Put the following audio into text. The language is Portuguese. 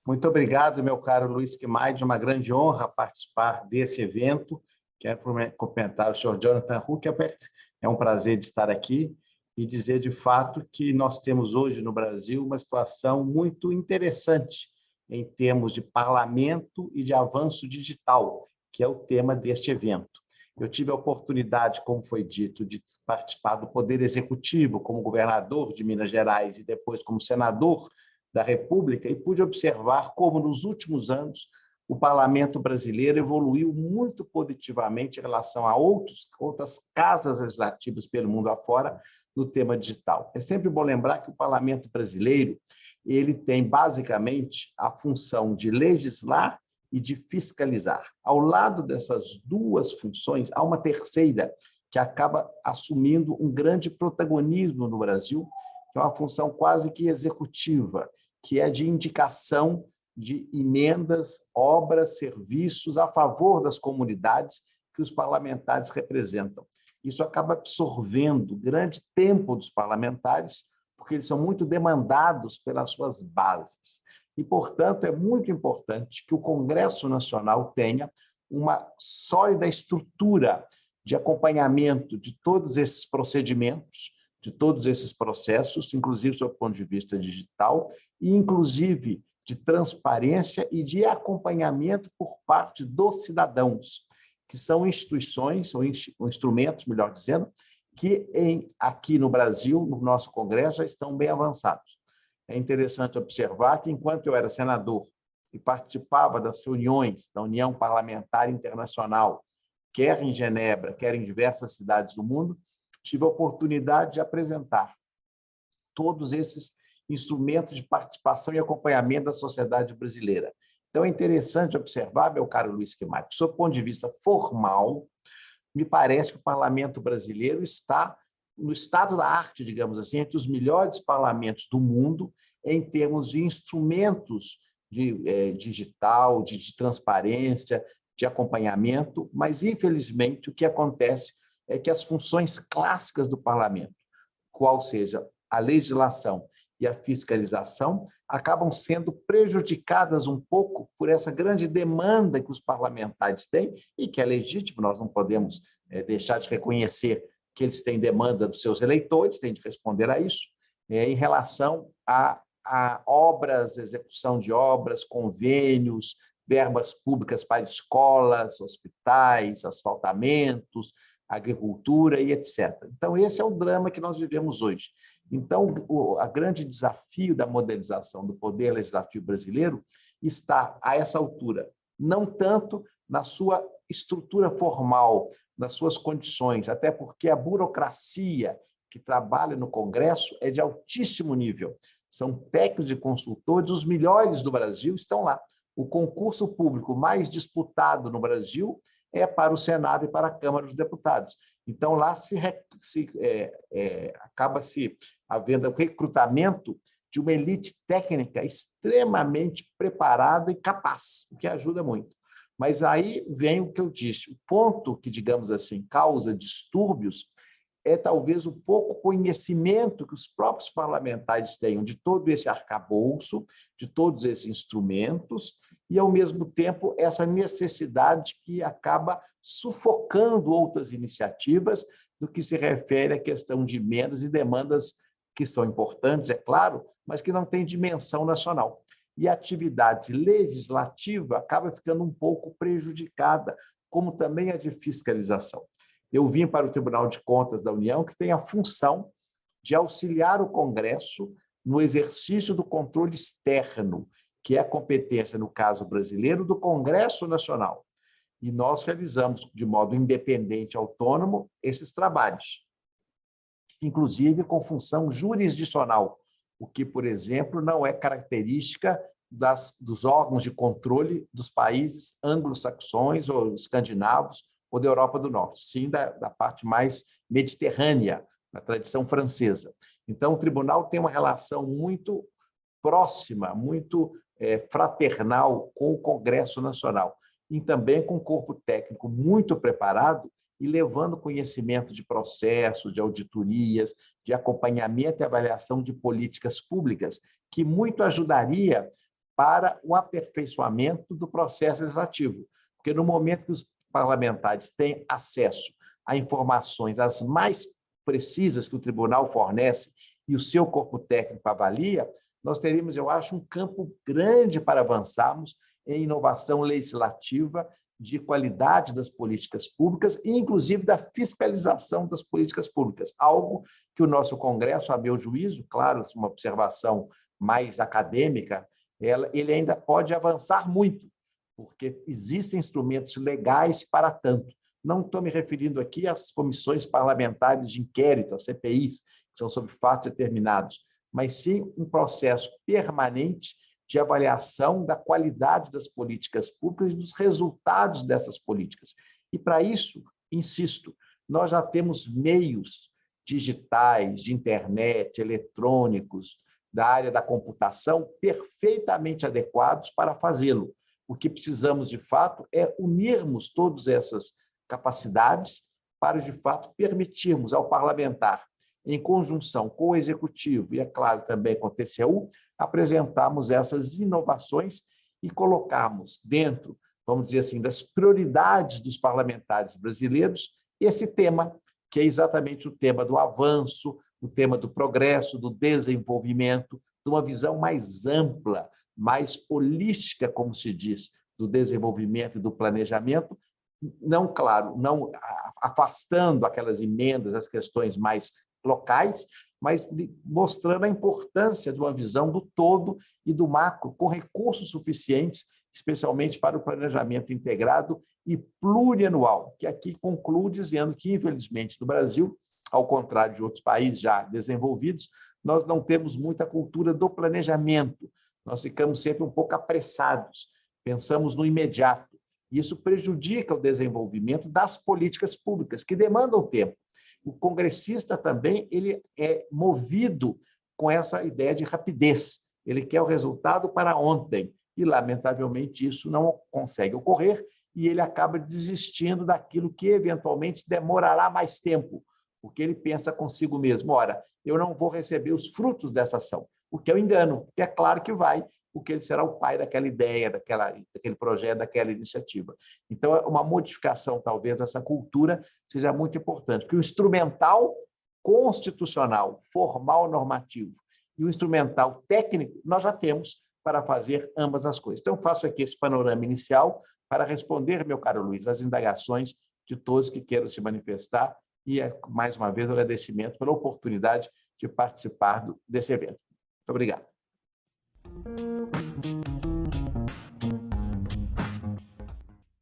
Muito obrigado, meu caro Luiz Quimaide, uma grande honra participar desse evento. Quero cumprimentar o senhor Jonathan Huckelberg, é um prazer de estar aqui e dizer de fato que nós temos hoje no Brasil uma situação muito interessante em termos de parlamento e de avanço digital, que é o tema deste evento. Eu tive a oportunidade, como foi dito, de participar do Poder Executivo como governador de Minas Gerais e depois como senador da República e pude observar como, nos últimos anos, o parlamento brasileiro evoluiu muito positivamente em relação a outras casas legislativas pelo mundo afora no tema digital. É sempre bom lembrar que o parlamento brasileiro ele tem, basicamente, a função de legislar e de fiscalizar. Ao lado dessas duas funções, há uma terceira que acaba assumindo um grande protagonismo no Brasil, que é uma função quase que executiva, que é de indicação de emendas, obras, serviços a favor das comunidades que os parlamentares representam. Isso acaba absorvendo grande tempo dos parlamentares, porque eles são muito demandados pelas suas bases. E, portanto, é muito importante que o Congresso Nacional tenha uma sólida estrutura de acompanhamento de todos esses procedimentos, de todos esses processos, inclusive do ponto de vista digital, e inclusive de transparência e de acompanhamento por parte dos cidadãos, que são instituições, são instrumentos, melhor dizendo, que aqui no Brasil, no nosso Congresso, já estão bem avançados. É interessante observar que, enquanto eu era senador e participava das reuniões da União Parlamentar Internacional, quer em Genebra, quer em diversas cidades do mundo, tive a oportunidade de apresentar todos esses instrumentos de participação e acompanhamento da sociedade brasileira. Então, é interessante observar, meu caro Luiz Quimaide, sob o ponto de vista formal, me parece que o parlamento brasileiro está no estado da arte, digamos assim, entre os melhores parlamentos do mundo em termos de instrumentos de digital, de transparência, de acompanhamento, mas, infelizmente, o que acontece é que as funções clássicas do parlamento, qual seja a legislação e a fiscalização, acabam sendo prejudicadas um pouco por essa grande demanda que os parlamentares têm e que é legítimo, nós não podemos deixar de reconhecer que eles têm demanda dos seus eleitores, têm de responder a isso, em relação a obras, execução de obras, convênios, verbas públicas para escolas, hospitais, asfaltamentos, agricultura e etc. Então, esse é o drama que nós vivemos hoje. Então, o grande desafio da modernização do poder legislativo brasileiro está, a essa altura, não tanto na sua estrutura formal, nas suas condições, até porque a burocracia que trabalha no Congresso é de altíssimo nível. São técnicos e consultores, os melhores do Brasil estão lá. O concurso público mais disputado no Brasil é para o Senado e para a Câmara dos Deputados. Então, lá acaba havendo o recrutamento de uma elite técnica extremamente preparada e capaz, o que ajuda muito. Mas aí vem o que eu disse, o ponto que, digamos assim, causa distúrbios é talvez o pouco conhecimento que os próprios parlamentares tenham de todo esse arcabouço, de todos esses instrumentos, e, ao mesmo tempo, essa necessidade que acaba sufocando outras iniciativas no que se refere à questão de emendas e demandas que são importantes, é claro, mas que não têm dimensão nacional. E a atividade legislativa acaba ficando um pouco prejudicada, como também a de fiscalização. Eu vim para o Tribunal de Contas da União, que tem a função de auxiliar o Congresso no exercício do controle externo, que é a competência, no caso brasileiro, do Congresso Nacional. E nós realizamos, de modo independente, autônomo, esses trabalhos, inclusive com função jurisdicional, o que, por exemplo, não é característica dos órgãos de controle dos países anglo-saxões ou escandinavos ou da Europa do Norte, sim da parte mais mediterrânea, da tradição francesa. Então, o tribunal tem uma relação muito próxima, muito fraternal com o Congresso Nacional e também com um corpo técnico muito preparado e levando conhecimento de processo, de auditorias, de acompanhamento e avaliação de políticas públicas, que muito ajudaria para o aperfeiçoamento do processo legislativo. Porque no momento que os parlamentares têm acesso a informações as mais precisas que o tribunal fornece e o seu corpo técnico avalia, nós teríamos, eu acho, um campo grande para avançarmos em inovação legislativa, de qualidade das políticas públicas e, inclusive, da fiscalização das políticas públicas, algo que o nosso Congresso, a meu juízo, claro, uma observação mais acadêmica, ele ainda pode avançar muito, porque existem instrumentos legais para tanto. Não estou me referindo aqui às comissões parlamentares de inquérito, às CPIs, que são sobre fatos determinados, mas sim um processo permanente de avaliação da qualidade das políticas públicas e dos resultados dessas políticas. E, para isso, insisto, nós já temos meios digitais, de internet, eletrônicos, da área da computação, perfeitamente adequados para fazê-lo. O que precisamos, de fato, é unirmos todas essas capacidades para, de fato, permitirmos ao parlamentar, em conjunção com o Executivo e, é claro, também com o TCU, apresentarmos essas inovações e colocarmos dentro, vamos dizer assim, das prioridades dos parlamentares brasileiros esse tema, que é exatamente o tema do avanço, o tema do progresso, do desenvolvimento, de uma visão mais ampla, mais holística, como se diz, do desenvolvimento e do planejamento, não, claro, não afastando aquelas emendas, as questões mais locais, mas mostrando a importância de uma visão do todo e do macro, com recursos suficientes, especialmente para o planejamento integrado e plurianual, que aqui concluo dizendo que, infelizmente, no Brasil, ao contrário de outros países já desenvolvidos, nós não temos muita cultura do planejamento, nós ficamos sempre um pouco apressados, pensamos no imediato. Isso prejudica o desenvolvimento das políticas públicas, que demandam tempo. O congressista também ele é movido com essa ideia de rapidez. Ele quer o resultado para ontem e, lamentavelmente, isso não consegue ocorrer e ele acaba desistindo daquilo que, eventualmente, demorará mais tempo, porque ele pensa consigo mesmo, ora, eu não vou receber os frutos dessa ação, o que é um engano, que é claro que vai, porque ele será o pai daquela ideia, daquele projeto, daquela iniciativa. Então, uma modificação, talvez, dessa cultura seja muito importante, porque o instrumental constitucional, formal, normativo, e o instrumental técnico, nós já temos para fazer ambas as coisas. Então, faço aqui esse panorama inicial para responder, meu caro Luiz, às indagações de todos que queiram se manifestar e, mais uma vez, agradecimento pela oportunidade de participar desse evento. Muito obrigado.